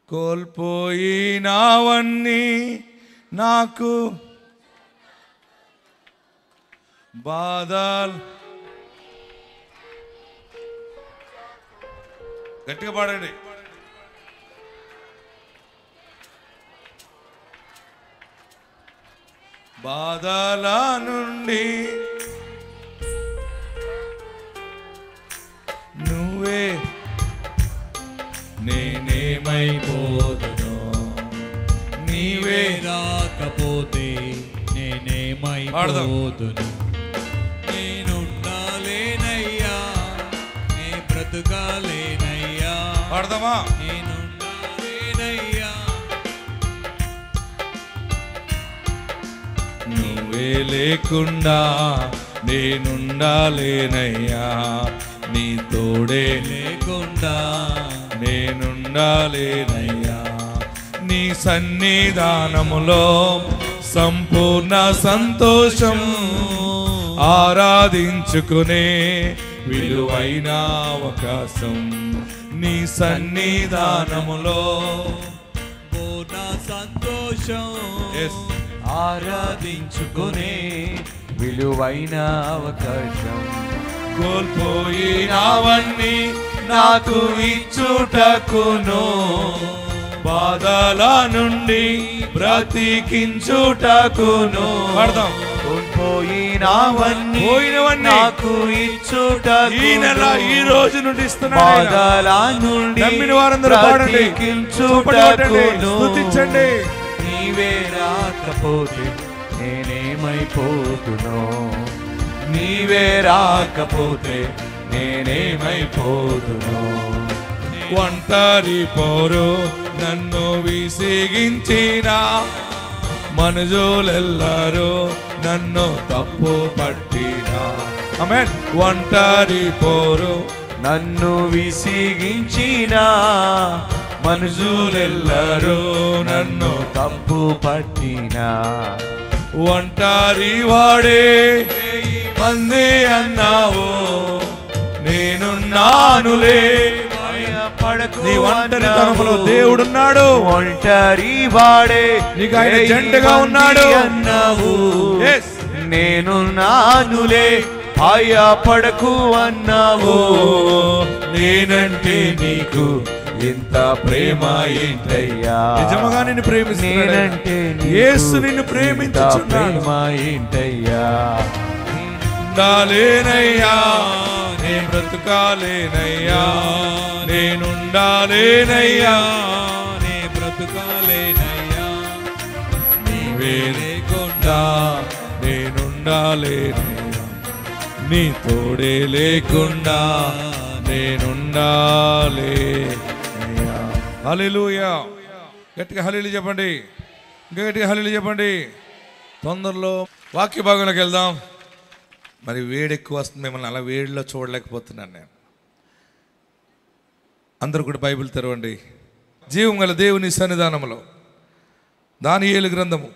కోల్పోయినవన్నీ నాకు బాధలు. గట్టిగా పాడండి. బాధల నుండి నువ్వే నేనేమైపోదును, నీవే రాకపోతే నేనేమైపోదును. నేనుండాలేనయ్యా, నే బ్రతుకాలేనయ్యా. పాడదామా? నేనుండాలేనయ్యా, నువ్వే లేకుండా నేనుండాలేనయ్యా, నీ తోడే లేకుండా నేనుండాలేనయ్యా. నీ సన్నిధానములో సంపూర్ణ సంతోషం ఆరాధించుకునే విలువైన అవకాశం. నీ సన్నిధానములో పూర్ణ సంతోషం ఆరాధించుకునే విలువైన అవకాశం. కోల్పోయినవన్నీ నాకు ఇచ్చుటకును, బాధల నుండి బ్రతికించుటకును. పడదాం. కోల్పోయినవన్నీ నాకు ఇచ్చుటకును, ఈ నెల ఈ రోజు నుండి ఇస్తున్నాడు. బాధల నుండి నమ్మిన వారందరూ పాడండి, బ్రతికించుటకును. స్తుతించండి. నీవే రాకపోతే నేనేమైపోతునో, నీవే రాకపోతే నేనేమైపోతునో. ఒంటరి పోరు నన్ను విసిగించిన మనుజులెల్లరూ నన్ను తప్పు పట్టిన. ఆమేన్. ఒంటరి పోరు నన్ను విసిగించిన మనుషులెల్లరూ నన్ను తప్పు పట్టిన. ఒంటరి వాడే మంది అన్నావు, నేనున్నానులే. నీ ఒంటరితనములో దేవుడున్నాడు. ఒంటరి వాడే నీకు ఆయన జంటగా ఉన్నాడు అన్నావు, yes. నేనున్నానులే భయపడకు అన్నావు. నేనంటే నీకు ఎంత ప్రేమ ఏంటయ్యా, నిజముగా నిన్ను ప్రేమిస్తున్నాడు. నేనంటే యేసు నిన్ను ప్రేమించుచున్నాడు. ప్రేమ ఏంటయ్యా. ఉండాలేనయ్యా, నే బ్రతుకాలేనయ్యా, నేనుండాలేనయ్యా, నే బ్రతుకాలేనయ్యా. నీవే లేకుండా నేనుండాలేనయ్యా, నీ తోడే లేకుండా నేనుండాలేనయ్యా. హల్లెలూయా. గట్టిగా హల్లెలూయా చెప్పండి, ఇంకా గట్టిగా హల్లెలూయా చెప్పండి. తొందరలో వాక్య భాగంలోకి వెళ్దాం. మరి వేడి ఎక్కువ వస్తుంది, మిమ్మల్ని అలా వేడిలో చూడలేకపోతున్నాను నేను. అందరూ కూడా బైబిల్ తెరవండి. జీవం గల దేవుని సన్నిధానంలో దానియేలు గ్రంథము,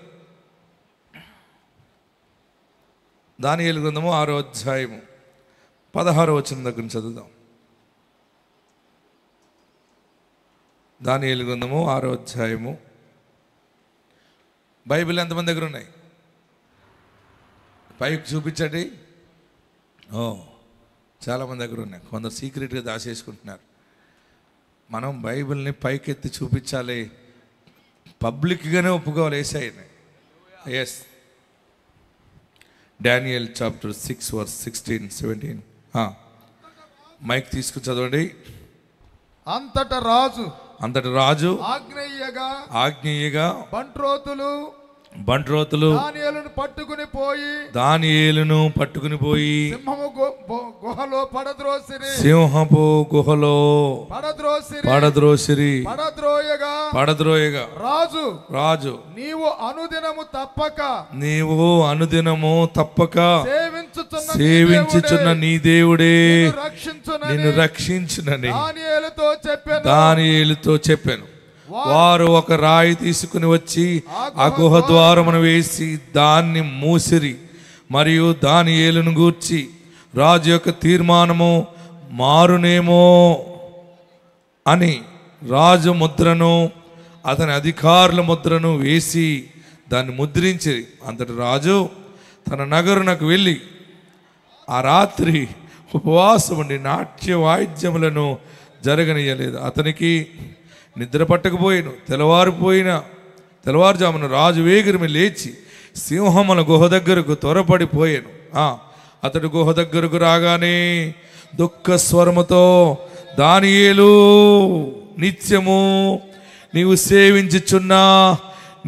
దానియేలు గ్రంథము 6వ అధ్యాయము 16వ వచనం దగ్గర నుంచి చదువుదాం. దానియేలు గ్రంథము 6వ అధ్యాయము. బైబిల్ ఎంతమంది దగ్గర ఉన్నాయి? పైకి చూపించండి. చాలామంది దగ్గర ఉన్నాయి. కొందరు సీక్రెట్గా దాచేసుకుంటున్నారు. మనం బైబిల్ని పైకెత్తి చూపించాలి, పబ్లిక్గానే ఒప్పుకోవాలి యేసయ్యని. Yes. Daniel chapter 6 verse 16, 17. Mic తీసుకుని చదవండి. అంతట రాజు ఆజ్ఞేయగా బంట్రోతులు దానియేలును పట్టుకుని పోయి సింహపు గుహలో పడద్రోసిరి. పడద్రోయగా రాజు నీవు అనుదినము తప్పక సేవించుచున్న నీ దేవుడే నిన్ను రక్షించునని దానియేలుతో చెప్పాను. వారు ఒక రాయి తీసుకుని వచ్చి ఆ గుహ ద్వారమును వేసి దాన్ని మూసిరి. మరియు దానియేలును గూర్చి రాజు యొక్క తీర్మానము మారునేమో అని రాజు ముద్రను అతని అధికారుల ముద్రను వేసి దాన్ని ముద్రించి అంతటి రాజు తన నగరునకు వెళ్ళి ఆ రాత్రి ఉపవాసం ఉండి నాట్య వాయిద్యములను జరగనీయలేదు. అతనికి నిద్ర పట్టకపోయాను. తెల్లవారుజామున రాజు వేగిరమి లేచి సింహముల గుహ దగ్గరకు త్వరపడిపోయాను. అతడు గుహ దగ్గరకు రాగానే దుఃఖ స్వరముతో, దానియేలు, నిత్యము నీవు సేవించుచున్నా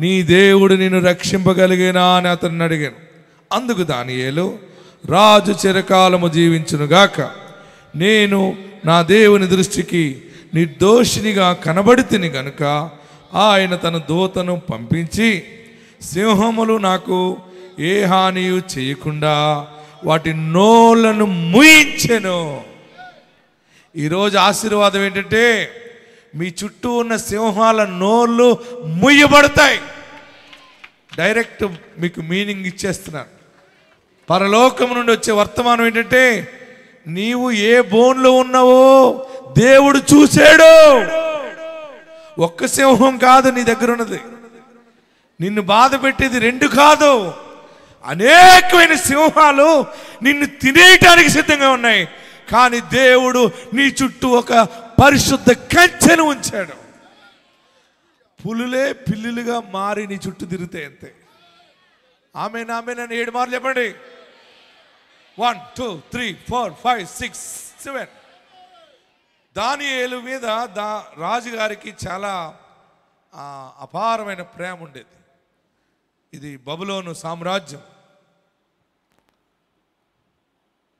నీ దేవుడు నిన్ను రక్షింపగలిగేనా అని అతన్ని అడిగాను. అందుకు దానియేలు, రాజు చిరకాలము జీవించునుగాక, నేను నా దేవుని దృష్టికి నిర్దోషినిగా కనబడితిని గనుక ఆయన తన దూతను పంపించి సింహములు నాకు ఏ హానియు చేయకుండా వాటి నోళ్లను మూయించెను. ఈరోజు ఆశీర్వాదం ఏంటంటే మీ చుట్టూ ఉన్న సింహాల నోళ్ళు ముయ్యబడతాయి. డైరెక్ట్ మీకు మీనింగ్ ఇచ్చేస్తున్నాను. పరలోకం నుండి వచ్చే వర్తమానం ఏంటంటే నీవు ఏ బోన్లో ఉన్నావో దేవుడు చూశాడు. ఒక్క సింహం కాదు నీ దగ్గర ఉన్నది. నిన్ను బాధ పెట్టేది 2 కాదు, అనేకమైన సింహాలు నిన్ను తినేయటానికి సిద్ధంగా ఉన్నాయి. కానీ దేవుడు నీ చుట్టూ ఒక పరిశుద్ధ కంచెను ఉంచాడు. పులులే పిల్లులుగా మారి నీ చుట్టూ తిరుగుతాయి అంతే. ఆమె 7 మార్లు చెప్పండి. 1 2 3 4 5 6 7. దానియేలు మీద రాజుగారికి చాలా అపారమైన ప్రేమ ఉండేది. ఇది బబులోను సామ్రాజ్యం,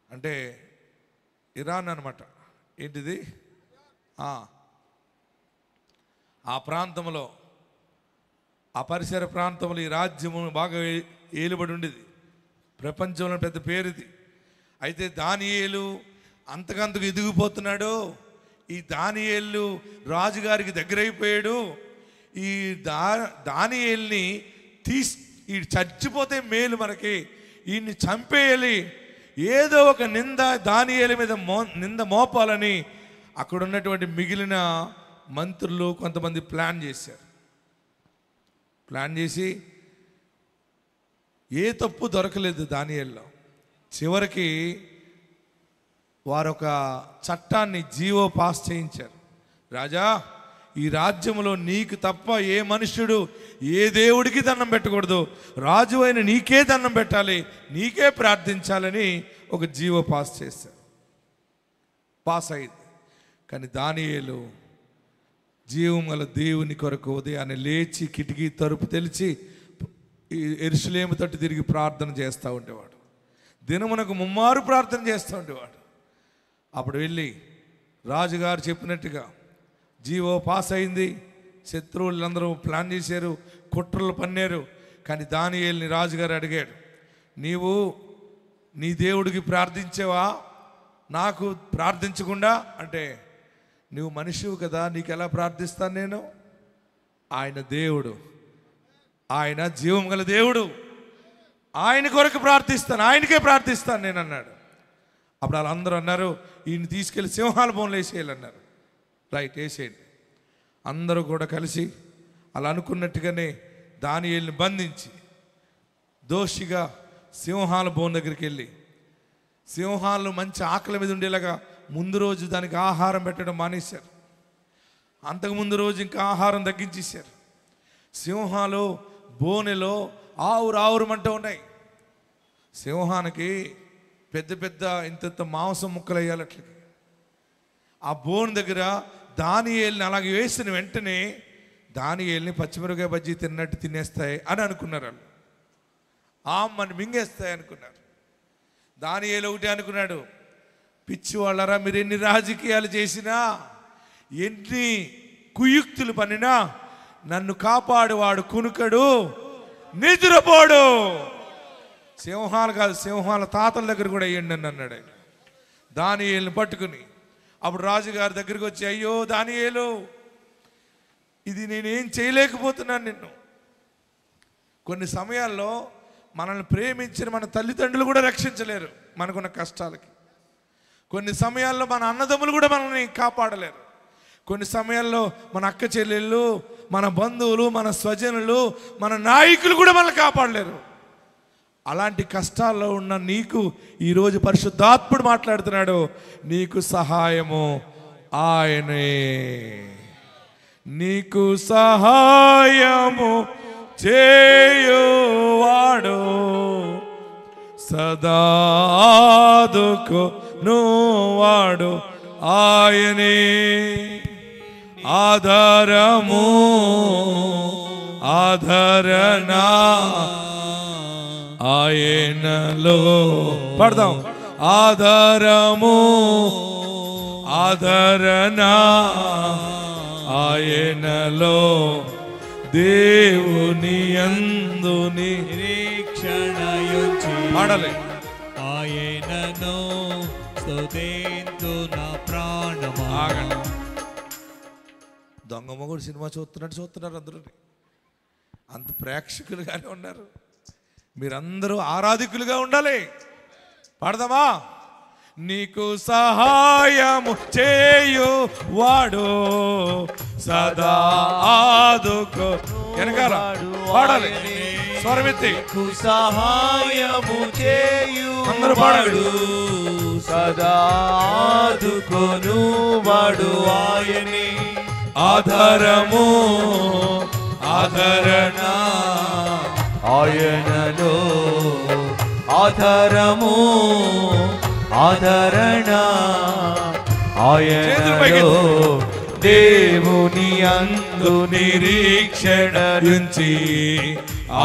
అంటే ఇరాన్ అన్నమాట. ఏంటిది? ఆ ప్రాంతంలో, ఆ పరిసర ప్రాంతంలో ఈ రాజ్యము బాగా ఏలుబడి ఉండేది. ప్రపంచంలో పెద్ద పేరుది. అయితే దానియేలు అంతకంతకు ఎదిగిపోతున్నాడు. ఈ దానియేలు రాజుగారికి దగ్గరైపోయాడు. ఈ దానియేల్ని ఈ చచ్చిపోతే మేలు, మనకి ఈయన్ని చంపేయాలి, ఏదో ఒక నింద దానియేలు మీద నింద మోపాలని అక్కడ ఉన్నటువంటి మిగిలిన మంత్రులు కొంతమంది ప్లాన్ చేశారు. ప్లాన్ చేసి ఏ తప్పు దొరకలేదు దానియేల్లో. చివరికి వారొక చట్టాన్ని జీవో పాస్ చేయించారు. రాజా, ఈ రాజ్యంలో నీకు తప్ప ఏ మనుష్యుడు ఏ దేవుడికి దండం పెట్టకూడదు, రాజు అయిన నీకే దండం పెట్టాలి, నీకే ప్రార్థించాలని ఒక జీవో పాస్ చేశారు. పాస్ అయింది. కానీ దానియేలు జీవం గల దేవుని కొరకు ఉదయాన్నే లేచి కిటికీ తలుపు తెరిచి యెరూషలేము తట్టు తిరిగి ప్రార్థన చేస్తూ ఉండేవాడు. దినమునకు 3 మారు ప్రార్థన చేస్తూ ఉండేవాడు. అప్పుడు వెళ్ళి రాజుగారు చెప్పినట్టుగా జీవో పాస్ అయింది. శత్రువులందరూ ప్లాన్ చేశారు, కుట్రలు పన్నారు. కానీ దానియేలుని రాజుగారు అడిగాడు, నీవు నీ దేవుడికి ప్రార్థించావా నాకు ప్రార్థించకుండా? అంటే నువ్వు మనిషివు కదా, నీకు ఎలా ప్రార్థిస్తాను నేను? ఆయన దేవుడు, ఆయన జీవం గల దేవుడు, ఆయన కొరకు ప్రార్థిస్తాను, ఆయనకే ప్రార్థిస్తాను నేను అన్నాడు. అప్పుడు వాళ్ళందరూ అన్నారు, ఈయన తీసుకెళ్ళి సింహాల బోన్లు వేసేయాలన్నారు. రైట్, వేసేయండి. అందరూ కూడా కలిసి అలా అనుకున్నట్టుగానే దానియేలుని బంధించి దోషిగా సింహాల బోన్ దగ్గరికి వెళ్ళి, సింహాలు మంచి ఆకలి మీద ఉండేలాగా ముందు రోజు దానికి ఆహారం పెట్టడం మానేశారు. అంతకుముందు రోజు ఇంకా ఆహారం తగ్గించేశారు. సింహాలు బోనెలో ఆవురావురమంటూ ఉన్నాయి. సింహానికి పెద్ద పెద్ద ఇంత మాంసం ముక్కలు వేయాలి. అట్లకి ఆ బోన్ దగ్గర దానియేలుని అలాగే వేసిన వెంటనే దానియేలుని పచ్చిమిరపకాయ బజ్జీ తిన్నట్టు తినేస్తాయి అని అనుకున్నారు. వాళ్ళు ఆమ్మని మింగేస్తాయి అనుకున్నారు. దానియేలు ఒకటి అనుకున్నాడు, పిచ్చి వాళ్ళరా, మీరు ఎన్ని రాజకీయాలు చేసినా, ఎన్ని కుయుక్తులు పన్నినా, నన్ను కాపాడువాడు కునుకడు, నిద్రపోడు. సింహాలు కాదు, సింహాల తాతల దగ్గర కూడా వేయండి అని అన్నాడు ఆయన దానియేలుని పట్టుకుని. అప్పుడు రాజుగారి దగ్గరికి వచ్చి, అయ్యో దానియేలు, ఇది నేనేం చేయలేకపోతున్నాను నిన్ను. కొన్ని సమయాల్లో మనల్ని ప్రేమించిన మన తల్లిదండ్రులు కూడా రక్షించలేరు మనకున్న కష్టాలకి. కొన్ని సమయాల్లో మన అన్నదమ్ములు కూడా మనల్ని కాపాడలేరు. కొన్ని సమయాల్లో మన అక్క చెల్లెళ్ళు, మన బంధువులు, మన స్వజనులు, మన నాయకులు కూడా మనల్ని కాపాడలేరు. అలాంటి కష్టాల్లో ఉన్న నీకు ఈరోజు పరిశుద్ధాత్ముడు మాట్లాడుతున్నాడు, నీకు సహాయము ఆయనే. నీకు సహాయము చేయువాడు, సదాదుకునువాడు ఆయనే. ఆధారము ఆధరణ ఆయనలో. పడదాం. ఆధారము ఆధరణ ఆయనలో, దేవుని యందు నిరీక్షణయుంచి పాడాలి. ఆయనను స్తుతింతు నా ప్రాణమా. ఆగండి. దొంగ మొగుడు సినిమా చూస్తున్నారు అందరూ. అంత ప్రేక్షకులుగానే ఉన్నారు. మీరందరూ ఆరాధికులుగా ఉండాలి. పాడదామా? నీకు సహాయము చేయువాడు, సదా ఆదుకో. వెనకాల పాడాలి, స్వరమెత్తి. సహాయము అందరూ పాడాలి. చేయువాడు, సదా ఆదుకొనువాడు ఆయనే. ఆధారము ఆధరణ ఆయనలో, ఆధారము ఆధరణ ఆయనలో, దేవుని యందు నిరీక్షణ నుంచి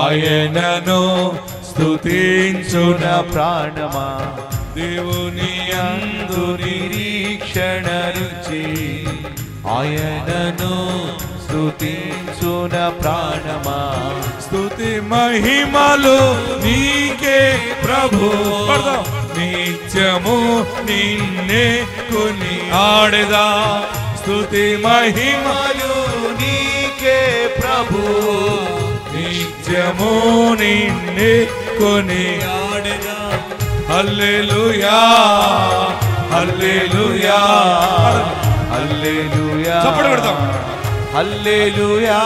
ఆయనను స్తుతించున ప్రాణమా. దేవుని యందు నిరీక్షణ రుచి ఆయనను స్తుతించున ప్రాణమా. స్తుతి మహిమలు నీకే ప్రభు, నిత్యము నిన్నే కొని ఆడదా. స్తుతి మహిమలు నీకే ప్రభు, నిత్యము నిన్నే కొని ఆడెదా. హల్లెలూయా హల్లెలూయా. హల్లెలూయా చప్పట్లు కొడతాం. హల్లెలూయా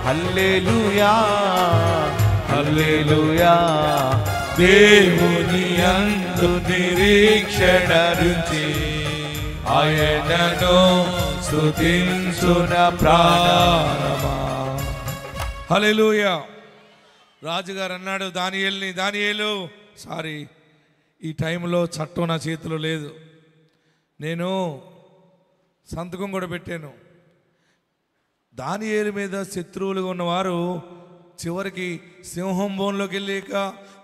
హల్లెలూయా హల్లెలూయా. దేవుని యందు నిరీక్షణ రుచి ఆయనను స్తుతించున ప్రాణమా. హల్లెలూయా. రాజుగారు అన్నాడు దానియేలుని, దానియేలు ఈ టైంలో చట్టం నా చేతిలో లేదు, నేను సంతకం కూడా పెట్టాను. దానియేలు మీద శత్రువులుగా ఉన్నవారు చివరికి సింహం బోన్లోకి వెళ్ళాక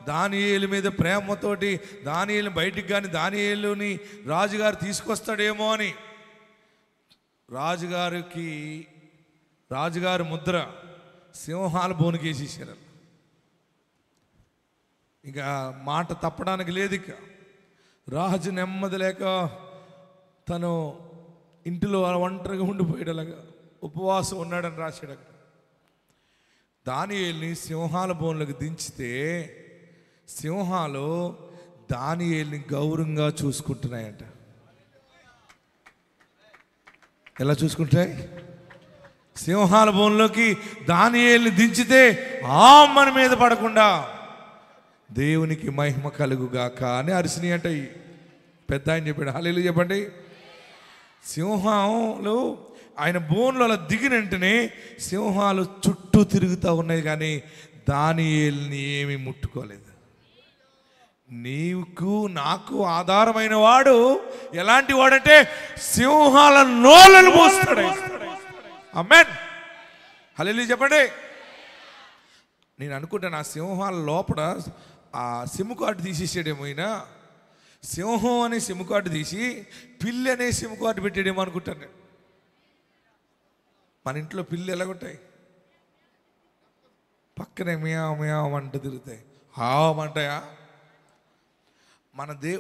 దానియేలు మీద ప్రేమతోటి దానియేలు బయటికి కానీ దానియేలుని రాజుగారు తీసుకొస్తాడేమో అని రాజుగారు ముద్ర సింహాల బోనుకి వేసేసారు. ఇక మాట తప్పడానికి లేదు. ఇక రాజు నెమ్మది లేక తను ఇంటిలో ఒంటరిగా ఉండిపోయేలాగా ఉపవాసం ఉన్నాడని రాశాడు. అక్కడ దానియేలుని సింహాల బోన్లకు దించితే సింహాలు దానియేలుని గౌరవంగా చూసుకుంటున్నాయంట. ఎలా చూసుకుంటాయి? సింహాల బోన్లోకి దానియేలుని దించితే మన మీద పడకుండా దేవునికి మహిమ కలుగుగాక అని అరిసిని అంటాయి. పెద్ద ఆయన చెప్పాడు. హల్లెలూయా చెప్పండి. సింహాలు ఆయన బోన్లో అలా దిగిన వెంటనే సింహాలు చుట్టూ తిరుగుతూ ఉన్నాయి, కానీ దానియేలుని ఏమీ ముట్టుకోలేదు. నీకు నాకు ఆధారమైన వాడు ఎలాంటి వాడంటే సింహాల నోళ్ళను మూస్తాడు. ఆమేన్. హల్లెలూయా చెప్పండి. నేను అనుకుంటాను ఆ సింహాల లోపల ఆ సిమ్ కార్డు తీసేసాడేమో, అయినా సింహం అనే సిమ్ కార్డు తీసి పిల్లి అనే సిమ్ కార్డు పెట్టాడేమో అనుకుంటాను నేను. మన ఇంట్లో పిల్లి ఎలాగుంటాయి? పక్కనే మియావ్ మియావ్ అంట తిరుగుతాయి. హామంటాయా?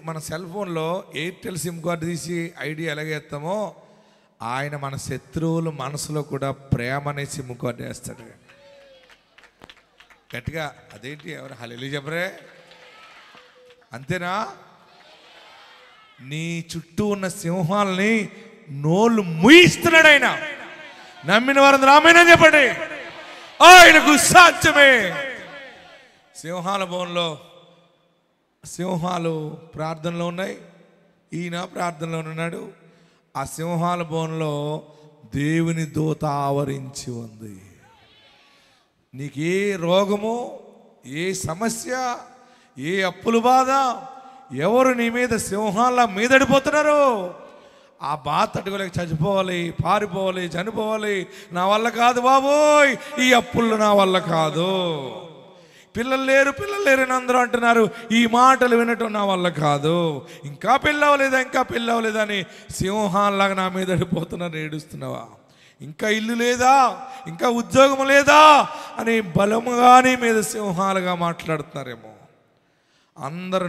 మన సెల్ ఫోన్లో ఎయిర్టెల్ సిమ్ కార్డు తీసి ఐడియా ఎలాగేస్తామో ఆయన మన శత్రువుల మనసులో కూడా ప్రేమ అనే సిమ్ కార్డు వేస్తాడు. గట్టిగా అదేంటి? ఎవరు హల్లెలూయా చెప్పరే? అంతేనా? నీ చుట్టూ ఉన్న సింహాలని నోళ్ళు ముయిస్తున్నాడు ఆయన. నమ్మిన వారందరూ ఆమేన్ అని చెప్పండి. ఆయనకు సాధ్యమే. సింహాల భవనంలో సింహాలు ప్రార్థనలో ఉన్నాయి, ఈయన ప్రార్థనలో ఉన్నాడు. ఆ సింహాల భవనంలో దేవుని దూత ఆవరించి ఉంది. నీకు ఏ రోగము, ఏ సమస్య, ఏ అప్పుల బాధ, ఎవరు నీ మీద సింహాల మీదడిపోతున్నారో ఆ బాధ తట్టుకోలేక చచ్చిపోవాలి, పారిపోవాలి, చనిపోవాలి. నా వల్ల కాదు బాబోయ్, ఈ అప్పులు నా వల్ల కాదు, పిల్లలు లేరు అని అందరూ అంటున్నారు, ఈ మాటలు వినటం నా వల్ల కాదు, ఇంకా పెళ్ళవలేదా అని సింహాల్లాగా నా మీద పడిపోతున్నారు, ఏడుస్తున్నావా? ఇంకా ఇల్లు లేదా, ఇంకా ఉద్యోగం లేదా అని బలముగా నీ మీద సింహాలుగా మాట్లాడుతున్నారేమో. అందరు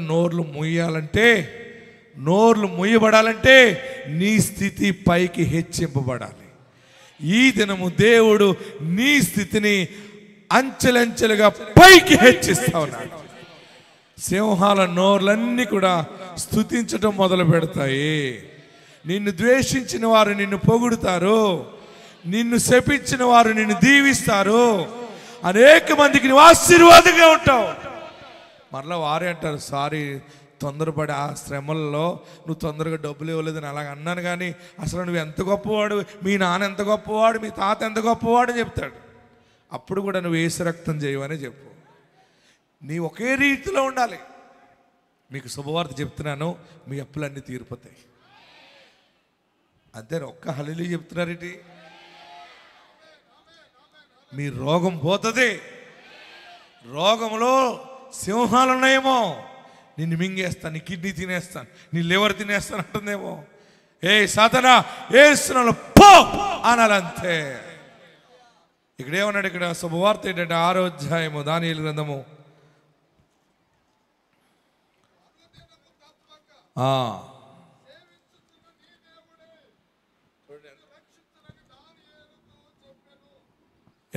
నోర్లు ముయ్యబడాలంటే నీ స్థితి పైకి హెచ్చింపబడాలి. ఈ దినము దేవుడు నీ స్థితిని అంచెలంచెలుగా పైకి హెచ్చిస్తా ఉన్నాడు. సింహాల నోర్లన్నీ కూడా స్తుతించడం మొదలు పెడతాయి. నిన్ను ద్వేషించిన వారు నిన్ను పొగుడుతారు, నిన్ను శపించిన వారు నిన్ను దీవిస్తారు, అనేక మందికి నువ్వు ఆశీర్వాదంగా ఉంటావు. మరలా వారే అంటారు, సారీ తొందరపడి ఆ శ్రమల్లో నువ్వు తొందరగా డబ్బులు ఇవ్వలేదని అలాగ అన్నాను, కానీ అసలు నువ్వు ఎంత గొప్పవాడు, మీ నాన్న ఎంత గొప్పవాడు, మీ తాత ఎంత గొప్పవాడు అని చెప్తాడు. అప్పుడు కూడా నువ్వు యేసు రక్తం చేయవని చెప్పు. నీ ఒకే రీతిలో ఉండాలి. మీకు శుభవార్త చెప్తున్నాను, మీ అప్పులన్నీ తీరిపోతాయి. అంతే, ఒక్క హల్లెలూయా చెప్తున్నారేంటి? మీ రోగం పోతుంది. రోగంలో సింహాలు ఉన్నాయేమో, నిన్ను మింగేస్తాను, నీ కిడ్నీ తినేస్తాను, నీ లివర్ తినేస్తాను అంటుందేమో. ఏ సాతానా, యేసునామములో పో అనాలంతే. ఇక్కడ ఏమన్నాడు? ఇక్కడ శుభవార్త ఏంటంటే 6వ అధ్యాయము దానియేలు గ్రంథము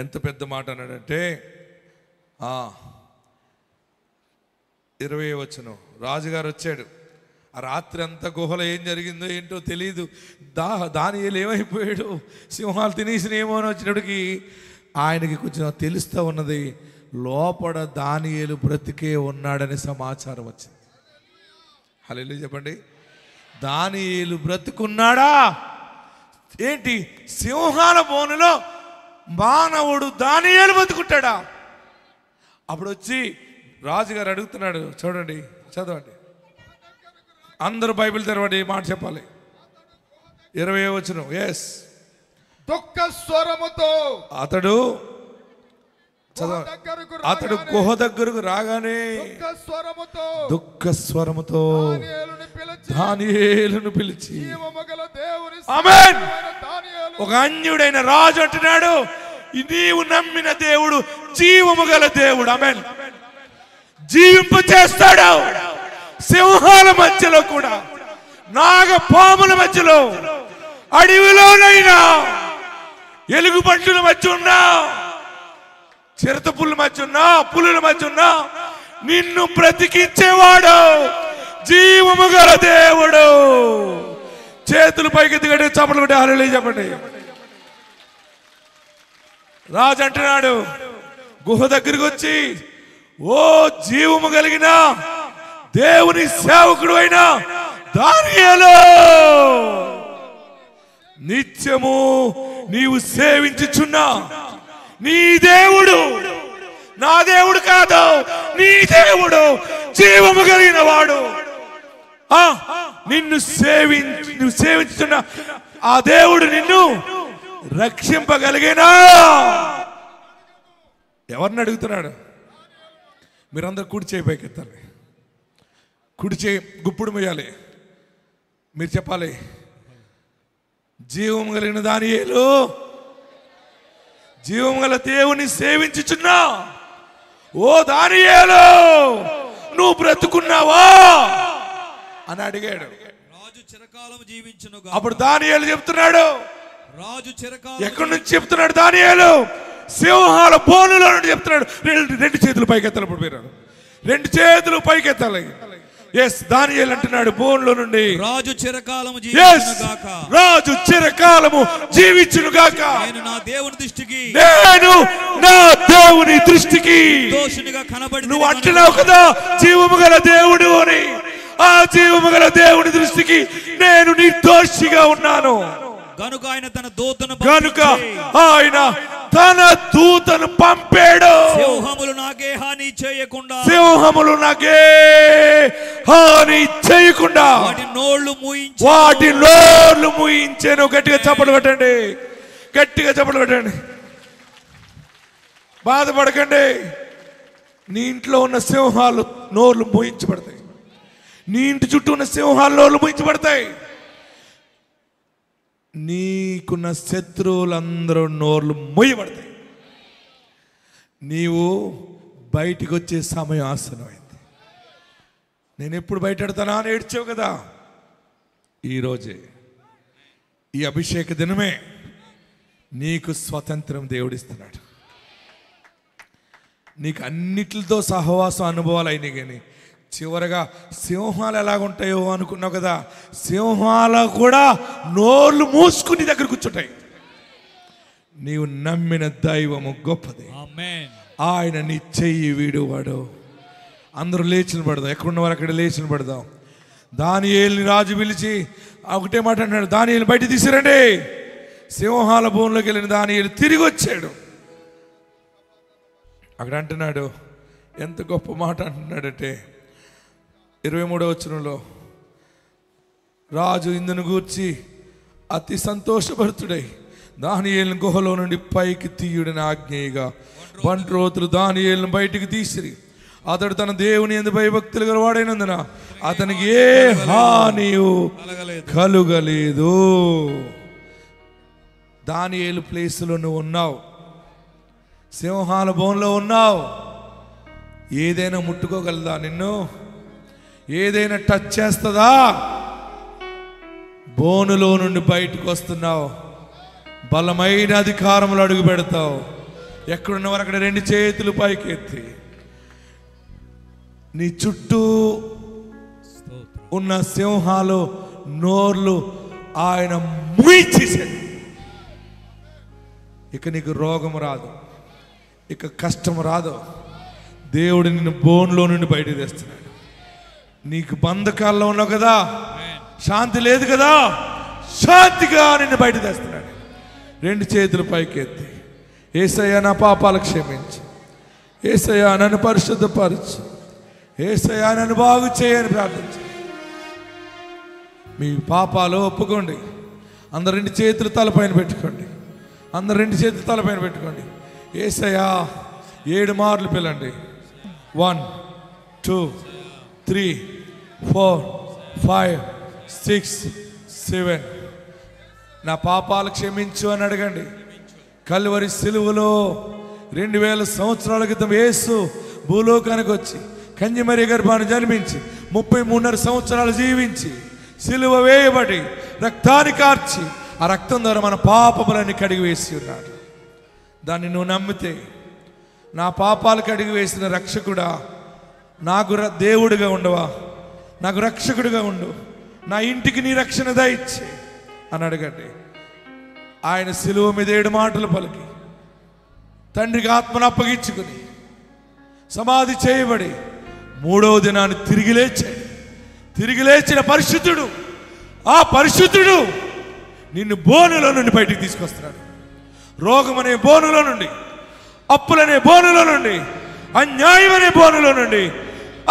ఎంత పెద్ద మాట అన్నాడంటే 20వ వచనం. రాజుగారు వచ్చాడు. ఆ రాత్రి అంతా గుహలో ఏం జరిగిందో ఏంటో తెలియదు. దానియేలు ఏమైపోయాడు, సింహాలు తినేసినేమో అని వచ్చినప్పటికి ఆయనకి కొంచెం తెలుస్తూ ఉన్నది, లోపల దానియేలు బ్రతికే ఉన్నాడని సమాచారం వచ్చింది. హల్లెలూయా చెప్పండి. దానియేలు బ్రతుకున్నాడా ఏంటి? సింహాల బోనులో మానవుడు దానియేలు బతుకుంటాడా? అప్పుడు వచ్చి రాజుగారు అడుగుతున్నాడు, చూడండి, చదవండి, అందరూ బైబిల్ తెరవండి, మాట చెప్పాలి. 20వ వచనం. ఎస్. దుఃఖ స్వరముతో అతడు గుహ దగ్గరకు రాగానే దుఃఖ స్వరముతో దానియేలును పిలిచి, ఆమేన్. ఒక అన్యుడైన రాజు అంటున్నాడు, నీవు నమ్మిన దేవుడు జీవము గల దేవుడు. ఆమేన్. జీవింప చేస్తాడు. సింహాల మధ్యలో కూడా, నాగపాముల మధ్యలో, అడవిలోనైనా, ఎలుగుబంటుల మధ్య ఉన్నా, చిరత పుల్ల మధ్య ఉన్నా, పులుల మధ్య ఉన్నా, నిన్ను బ్రతికించేవాడు జీవము గల దేవుడు. చేతులు పైకి దిగండి, చప్పట్లు కొట్టి హల్లెలూయా చెప్పండి. రాజు అంటున్నాడు, గుహ దగ్గరికి వచ్చి, ఓ జీవము కలిగిన దేవుని సేవకుడు అయినా దానియేలు, నిత్యము నీవు సేవించుచున్నా నీ దేవుడు నా దేవుడు కాదు, నీ దేవుడు జీవము కలిగిన వాడు. నువ్వు సేవించుతున్న ఆ దేవుడు నిన్ను రక్షింపగలిగినా. ఎవరిని అడుగుతున్నాడు? మీరందరూ కుడి చేయి పైకెత్తాలి, కుడి చేయి గుప్పుడు మొయ్యాలి. మీరు చెప్పాలి, జీవం కలిగిన దానియేలు, జీవం గల దేవుని సేవించుచున్నా ఓ దానియేలు, నువ్వు బ్రతుకున్నావా అని అడిగాడు. రాజు చిరకాలం జీవించును. అప్పుడు దానియేలు చెప్తున్నాడు, రాజు చిరకాలం. ఎక్కడి నుంచి చెప్తున్నాడు దానియేలు? సింహాల బోనులో నుండి చెప్తున్నాడు. రెండు చేతులు పైకెత్తాలి. ఇప్పుడు మీరు రెండు చేతులు పైకెత్తాలి. ఎస్ దానియేలు అంటున్నాడు బోన్లో నుండి రాజు చిరకాలము ఎస్ జీవించును గాక. రాజు చిరకాలము జీవించును గాక. నేను నా దేవుని దృష్టికి నేను నా దేవుని దృష్టికి దోషునిగా కనబడి నువ్వు అంటున్నావు కదా జీవము గల దేవుడు అని. ఆ జీవము గల దేవుని దృష్టికి నేను నిర్దోషిగా ఉన్నాను గనుక ఆయన తన దూతను కనుక పంపించి ఆయన తన దూతను పంపాడు. సింహములు నాకే హాని చేయకుండా సింహములు నాకే హాని చేయకుండా వాటి నోళ్లు మూయించి వాటి నోర్లు మూయించాను. గట్టిగా చప్పట్లు పెట్టండి, గట్టిగా చప్పట్లు పెట్టండి. బాధపడకండి. నీ ఇంట్లో ఉన్న సింహాలు నోర్లు మూయించబడతాయి. నీ ఇంటి చుట్టూ ఉన్న సింహాలు నోర్లు మూయించబడతాయి. నీకున్న శత్రువులందరూ నోర్లు మూయబడతాయి. నీవు బయటికి వచ్చే సమయం ఆసనమైంది. నేను ఎప్పుడు బయటెడతానా అని ఏడ్చావు కదా, ఈరోజే ఈ అభిషేక దినమే నీకు స్వతంత్రం దేవుడిస్తున్నాడు. నీకు అన్నిటితో సహవాసం అనుభవాలు అయినాయి. కానీ చివరగా సింహాలు ఎలాగుంటాయో అనుకున్నావు కదా, సింహాలు కూడా నోర్లు మూసుకుని దగ్గర కూర్చుంటాయి. నీవు నమ్మిన దైవము గొప్పది. ఆమేన్. ఆయన నీ చెయ్యి వీడువాడు. అందరూ లేచిన పడదాం, ఎక్కడున్నవారు అక్కడ లేచిన పడదాం. దానియేలుని రాజు పిలిచి ఒకటే మాట అన్నాడు, దానియేలు బయట తీసిరండి. సింహాల భూమిలోకి వెళ్ళిన దానియేలు తిరిగి వచ్చాడు. అక్కడ అంటున్నాడు, ఎంత గొప్ప మాట అంటున్నాడంటే 23వ వచనంలో, రాజు ఇందును గూర్చి అతి సంతోషభరితుడై దానియేలును గుహలో నుండి పైకి తీయుడని ఆజ్ఞేయగా బంట్రోతులు దానియేలును బయటికి తీసిరి. అతడు తన దేవుని యందు భయభక్తులు గలవాడైనందున అతనికి ఏ హానియు కలుగలేదు. దానియేలు ప్లేసులో నువ్వు ఉన్నావు, సింహాల బోన్లో ఉన్నావు. ఏదైనా ముట్టుకోగలదా నిన్ను? ఏదైనా టచ్ చేస్తుందా? బోనులో నుండి బయటకు వస్తున్నావు, బలమైన అధికారములు అడుగు పెడతావు. ఎక్కడున్నవారు అక్కడ 2 చేతులు పైకెత్తి నీ చుట్టూ ఉన్న సింహాలు నోర్లు ఆయన మూయించేశాడు. ఇక నీకు రోగం రాదు, ఇక కష్టం రాదు. దేవుడు నిన్ను బోన్లో నుండి బయటకు తెస్తున్నాడు. నీకు బంధకాల్లో ఉన్నావు కదా, శాంతి లేదు కదా, శాంతిగా నిన్ను బయట తెస్తున్నాడు. 2 చేతులు పైకెత్తి, యేసయ్యా నా పాపాలు క్షమించు, యేసయ్యా నన్ను పరిశుద్ధపరచు, యేసయ్యా నన్ను బాగు చేయని ప్రార్థించు. మీ పాపాలు ఒప్పుకోండి. అందరు 2 చేతులు తలపైన పెట్టుకోండి. అందరు 2 చేతులు తలపైన పెట్టుకోండి. యేసయ్యా 7 మార్లు పిల్లండి. 1 2 3 4 5 6 7. నా పాపాలు క్షమించు అని అడగండి. కల్వరి సిలువలో 2000 సంవత్సరాల క్రితం యేసు భూలోకానికి వచ్చి కన్యమరి గర్భాన్ని జన్మించి 33.5 సంవత్సరాలు జీవించి సిలువ వేయబడి రక్తాన్ని కార్చి ఆ రక్తం ద్వారా మన పాపములన్నీ కడిగి వేసి ఉన్నాడు. దాన్ని నువ్వు నమ్మితే నా పాపాలు కడిగి వేసిన రక్షకుడా, నాకు దేవుడిగా ఉండవా, నాకు రక్షకుడిగా ఉండు, నా ఇంటికి నీ రక్షణ దయచే అని అడగండి. ఆయన సిలువ మీద 7 మాటలు పలికి తండ్రికి ఆత్మను అప్పగించుకుని సమాధి చేయబడి 3వ దినాన్ని తిరిగి లేచాడు. తిరిగి లేచిన పరిశుద్ధుడు, ఆ పరిశుద్ధుడు నిన్ను బోనులో నుండి బయటికి తీసుకొస్తున్నాడు. రోగం అనే బోనులో నుండి, అప్పులనే బోనులో నుండి, అన్యాయం అనే బోనులో నుండి,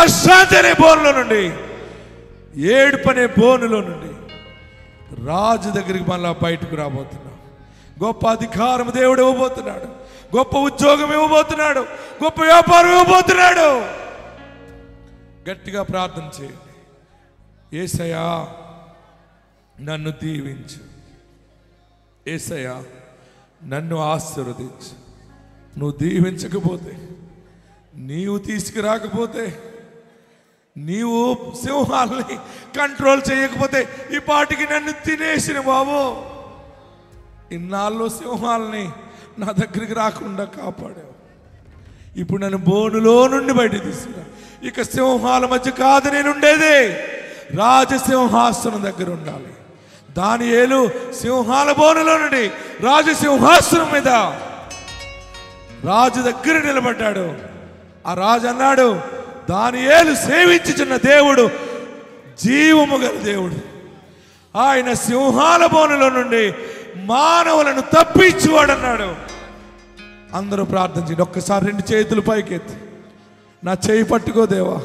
అశాంతి అనే బోనులో నుండి, ఏడుపు అనే బోనులో నుండి రాజు దగ్గరికి మళ్ళా బయటకు రాబోతున్నావు. గొప్ప అధికారం దేవుడు ఇవ్వబోతున్నాడు, గొప్ప ఉద్యోగం ఇవ్వబోతున్నాడు, గొప్ప వ్యాపారం ఇవ్వబోతున్నాడు. గట్టిగా ప్రార్థన చేయండి. యేసయ్యా నన్ను దీవించు, యేసయ్యా నన్ను ఆశీర్వదించు. నువ్వు దీవించకపోతే, నీవు తీసుకురాకపోతే, నీవు సింహాలని కంట్రోల్ చేయకపోతే ఈ పాటికి నన్ను తినేసిన బాబు. ఇన్నాళ్ళు సింహాలని నా దగ్గరికి రాకుండా కాపాడావు. ఇప్పుడు నన్ను బోనులో నుండి బయట తీసుకురా. ఇక సింహాల మధ్య కాదు నేను ఉండేది, రాజసింహాసనం దగ్గర ఉండాలి. దానియేలు సింహాల బోనులో నుండి రాజసింహాసనం మీద రాజు దగ్గర నిలబడ్డాడు. ఆ రాజు అన్నాడు, దానియేలు సేవించుచున్న దేవుడు జీవము గల దేవుడు. ఆయన సింహాల బోనులో నుండి మానవులను తప్పించువాడు అన్నాడు. అందరూ ప్రార్థించండి. ఒక్కసారి 2 చేతులు పైకెత్తి, నా చేయి పట్టుకో దేవా,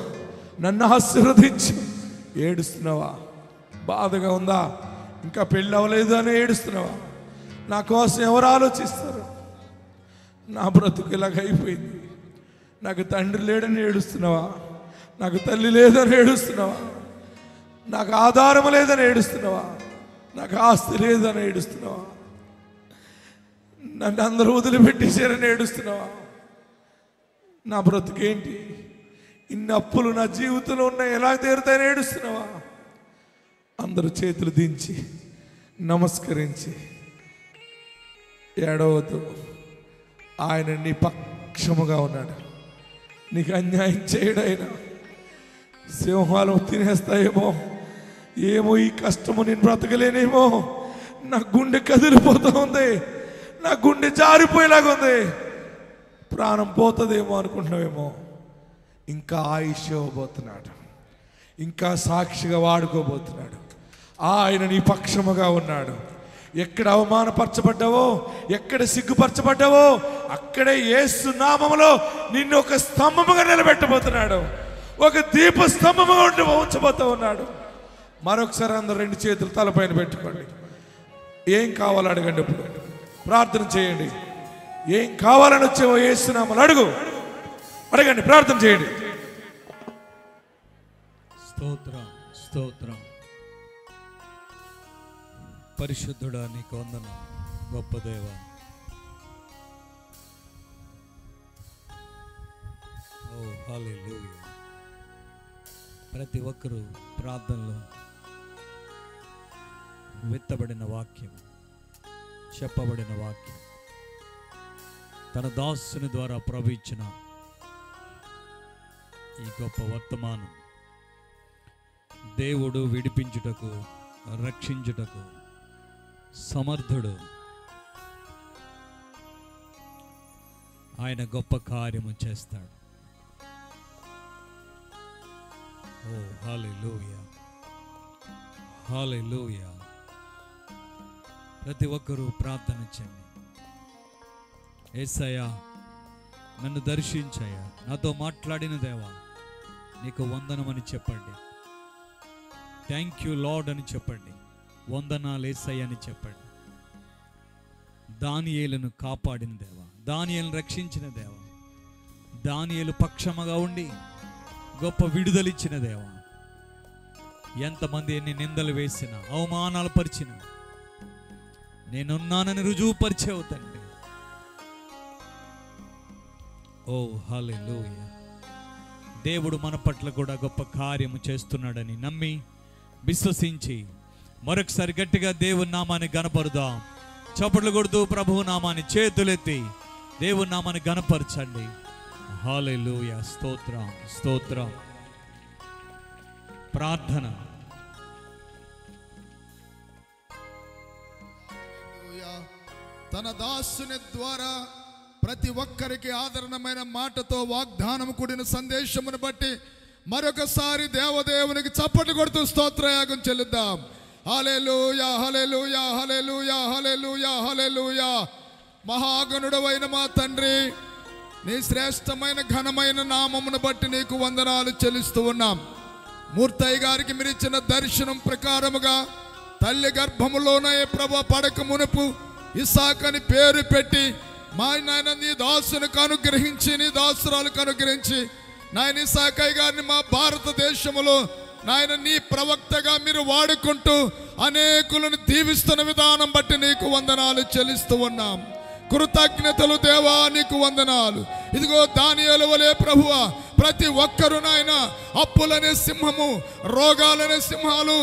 నన్ను ఆశీర్వదించు. ఏడుస్తున్నావా? బాధగా ఉందా? ఇంకా పెళ్ళి అవ్వలేదు అని ఏడుస్తున్నావా? నా కోసం ఎవరు ఆలోచిస్తారు? నా బ్రతుకు ఇలాగ అయిపోయింది, నాకు తండ్రి లేడని ఏడుస్తున్నావా? నాకు తల్లి లేదని ఏడుస్తున్నావా? నాకు ఆధారం లేదని ఏడుస్తున్నావా? నాకు ఆస్తి లేదని ఏడుస్తున్నావా? నన్ను అందరూ వదిలిపెట్టేశారని ఏడుస్తున్నావా? నా బ్రతుకేంటి? ఇన్ని అప్పులు నా జీవితంలో ఉన్నాయి, ఎలా తీరుతాయని ఏడుస్తున్నావా? అందరూ చేతులు దించి నమస్కరించి ఏడవద్దు. ఆయన నీ పక్షముగా ఉన్నాడు. నీకు అన్యాయం చేయడైనా సింహాలు తినేస్తాయేమో, ఏమో ఈ కష్టము నేను బ్రతకలేనేమో, నా గుండె కదిలిపోతూ ఉంది, నా గుండె జారిపోయేలాగా ఉంది, ప్రాణం పోతుందేమో అనుకుంటున్నావేమో. ఇంకా ఆయుష్ ఇవ్వబోతున్నాడు, ఇంకా సాక్షిగా వాడుకోబోతున్నాడు. ఆయన నీ పక్షముగా ఉన్నాడు. ఎక్కడ అవమానపరచబడ్డావో, ఎక్కడ సిగ్గుపరచబడ్డావో అక్కడే యేసు నామములో నిన్ను ఒక స్తంభముగా నిలబెట్టబోతున్నాడు, ఒక దీప స్తంభముగా ఉంచబోతూ ఉన్నాడు. మరొకసారి అందరూ 2 చేతులు తలపైన పెట్టుకోండి. ఏం కావాలో అడగండి. ఇప్పుడు ప్రార్థన చేయండి. ఏం కావాలని వచ్చేవో యేసు నామములో అడుగు, అడగండి, ప్రార్థన చేయండి. స్తోత్రం, స్తోత్రం. పరిశుద్ధుడా నీకు వందనం, గొప్ప దేవ. ఓ హల్లెలూయా. ప్రతి ఒక్కరూ ప్రార్థనలో విత్తబడిన వాక్యం, చెప్పబడిన వాక్యం, తన దాసుని ద్వారా ప్రవచించిన ఈ గొప్ప వర్తమానం దేవుడు విడిపించుటకు, రక్షించుటకు సమర్థుడు. ఆయన గొప్ప కార్యము చేస్తాడు. ఓ హల్లెలూయా, హల్లెలూయా. ప్రతి ఒక్కరూ ప్రార్థన చేయండి. యేసయ్యా, నన్ను దర్శించయ్యా, నాతో మాట్లాడిన దేవా నీకు వందనమని చెప్పండి. థ్యాంక్ యూ లార్డ్ అని చెప్పండి. వందనాలు యేసయ్య అని చెప్పండి. దానియేలును కాపాడిన దేవా, దానియేలును రక్షించిన దేవా, దానియేలు పక్షముగా ఉండి గొప్ప విడుదలిచ్చిన దేవా, ఎంతమంది ఎన్ని నిందలు వేసినా, అవమానాలు పరిచిన, నేనున్నానని రుజువుపరిచేవు తండ్రి. ఓ హల్లెలూయా. దేవుడు మన పట్ల కూడా గొప్ప కార్యము చేస్తున్నాడని నమ్మి విశ్వసించి మరొకసారి గట్టిగా దేవుని నామాన్ని గణపరుదాం. చప్పట్లు కొడుతూ ప్రభువు నామాన్ని చేతులెత్తి దేవుని నామాన్ని గణపరచండి. హల్లెలూయా. స్తోత్రం, స్తోత్రం. ప్రార్థన. తన దాసుని ద్వారా ప్రతి ఒక్కరికి ఆదరణమైన మాటతో వాగ్దానం కూడిన సందేశమును బట్టి మరొకసారి దేవదేవునికి చప్పట్లు కొడుతూ స్తోత్రయాగం చెల్లిద్దాం. హల్లెలూయా, హల్లెలూయా, హల్లెలూయా, హల్లెలూయా, హల్లెలూయా. మహాగణుడవైన మా తండ్రి, నీ శ్రేష్టమైన ఘనమైన నామమును బట్టి నీకు వందనాలు చెల్లిస్తూ ఉన్నాం. మూర్తయ్య గారికి మీరు ఇచ్చిన దర్శనం ప్రకారముగా తల్లి గర్భములోనే ప్రభు పడక మునుపు ఇస్సాకు అని పేరు పెట్టి మా నాయన నీ దాసునికి అనుగ్రహించి, నీ దాసురాలకు అనుగ్రహించి నాయన ఇస్సాకయ్య గారిని మా భారతదేశంలో నాయన నీ ప్రవక్తగా మీరు వాడుకుంటూ అనేకులను దీవిస్తున్న విధానం బట్టి నీకు వందనాలు చెల్లిస్తూ ఉన్నాం. కృతజ్ఞతలు దేవా, నీకు వందనాలు. ఇదిగో దానియేలు వలె ప్రభువా, ప్రతి ఒక్కరు నాయన అప్పులనే సింహము, రోగాలనే సింహాలు,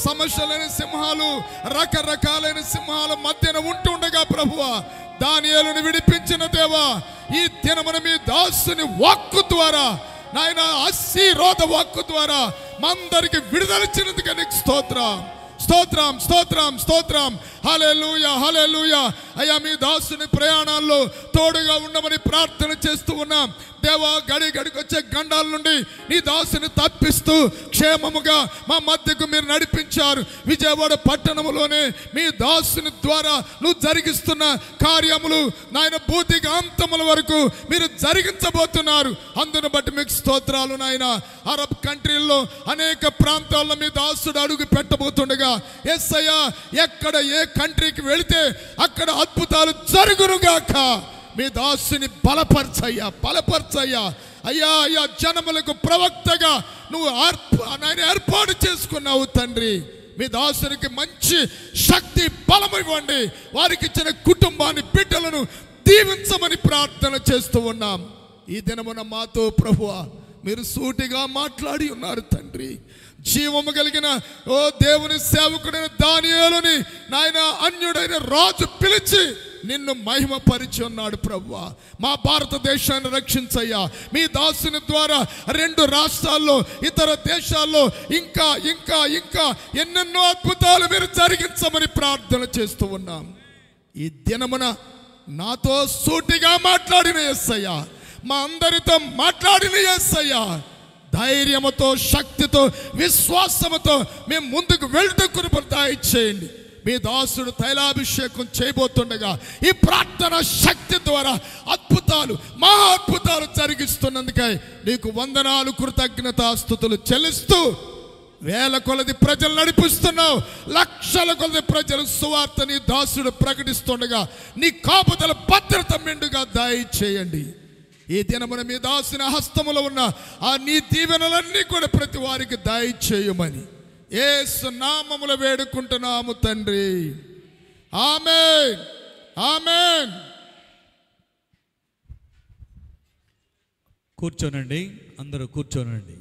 సమస్యలనే సింహాలు, రకరకాలైన సింహాల మధ్యన ఉంటుండగా ప్రభువా దానియేలును విడిపించిన దేవా, ఈ దినమున మీ దాసుని వాక్కు ద్వారా నాయన ఆశీర్వాద వాక్కు ద్వారా మా అందరికి విడుదలిచ్చినందుకు నీకు స్తోత్రం, స్తోత్రం, స్తోత్రం, స్తోత్రం. హల్లెలూయా, హల్లెలూయా. అయ్యా, మీ దాసుని ప్రయాణాల్లో తోడుగా ఉండమని ప్రార్థన చేస్తూ ఉన్నాం. దేవా, గడికి వచ్చే గండాల నుండి నీ దాసుని తప్పిస్తూ క్షేమముగా మా మధ్యకు మీరు నడిపించారు. విజయవాడ పట్టణంలోనే మీ దాసుని ద్వారా నువ్వు జరిగిస్తున్న కార్యములు నాయన భూతిగా అంతముల వరకు మీరు జరిగించబోతున్నారు. అందును బట్టి మీకు స్తోత్రాలు నాయన. అరబ్ కంట్రీల్లో అనేక ప్రాంతాల్లో మీ దాసుడు అడుగు పెట్టబోతుండగా యేసయ్యా, ఎక్కడ ఏ కంట్రీకి వెళితే అక్కడ అద్భుతాలు జరుగునుగాక. మీ దాసుని బలపరచయ్యా, బలపరచయ్యా. అయ్యా అయ్యా, జనములకు ప్రవక్తగా నువ్వు ఏర్పాటు చేసుకున్నావు తండ్రి. మీ దాసునికి మంచి శక్తి, బలం ఇవ్వండి. వారికి ఇచ్చిన కుటుంబాన్ని, బిడ్డలను దీవించమని ప్రార్థన చేస్తూ ఉన్నాం. ఈ దినమున మాతో ప్రభువా మీరు సూటిగా మాట్లాడి ఉన్నారు తండ్రి. జీవము కలిగిన ఓ దేవుని సేవకుడైన దానియేలుని నాయన అన్యుడైన రాజు పిలిచి నిన్ను మహిమపరిచి ఉన్నాడు ప్రభువా. మా భారతదేశాన్ని రక్షించయ్యా. మీ దాసుని ద్వారా 2 రాష్ట్రాల్లో, ఇతర దేశాల్లో ఇంకా ఇంకా ఇంకా ఎన్నెన్నో అద్భుతాలు మీరు జరిగించమని ప్రార్థన చేస్తూ ఉన్నాం. ఈ దినమున నాతో సూటిగా మాట్లాడిన యేసయ్యా, మా అందరితో మాట్లాడిన యేసయ్యా, ధైర్యముతో, శక్తితో, విశ్వాసముతో మేము ముందుకు వెళ్తూ కృప దయచేయండి. మీ దాసుడు తైలాభిషేకం చేయబోతుండగా ఈ ప్రార్థన శక్తి ద్వారా అద్భుతాలు, మహా అద్భుతాలు జరిగిస్తున్నందుకై నీకు వందనాలు, కృతజ్ఞతాస్తుతులు చెల్లిస్తూ వేల కొలది ప్రజలు నడిపిస్తున్నావు. లక్షల కొలది ప్రజలు సువార్త నీ దాసుడు ప్రకటిస్తుండగా నీ కాపుదల భద్రత మెండుగా దయచేయండి. ఈ దినమున మీ దాసుని హస్తములో ఉన్న ఆ నీ దీవెనలన్నీ కూడా ప్రతి వారికి దయచేయమని యేసు నామములో వేడుకుంటున్నాము తండ్రి. ఆమేన్, ఆమేన్. కూర్చోనండి, అందరూ కూర్చోనండి.